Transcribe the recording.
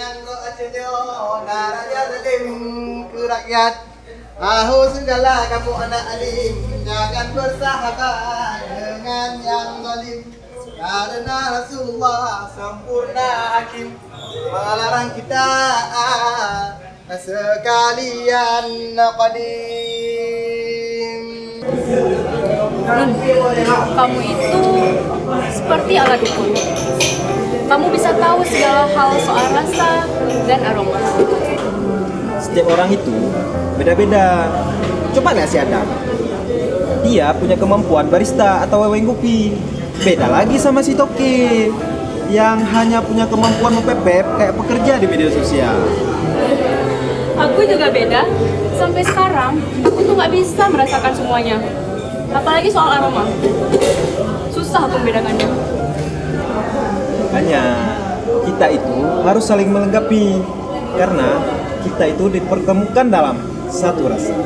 nganggo acenyo naraja zalim ke rakyat. Tahu segala kamu anak alim, jangan bersahabat dengan yang zalim. Karena Rasulullah sempurna hakim, melarang kita sekalian qadim. Kamu itu seperti alat ukur. Kamu bisa tahu segala hal soal rasa dan aroma. Setiap orang itu beda-beda. Coba lihat si Adam. Dia punya kemampuan barista atau weweng kopi. Beda lagi sama si Toke yang hanya punya kemampuan mepep kayak pekerja di media sosial. Aku juga beda. Sampai sekarang, aku tuh nggak bisa merasakan semuanya. Apalagi soal aroma. Susah aku membedakannya. Hanya kita itu harus saling melengkapi karena kita itu dipertemukan dalam satu rasa.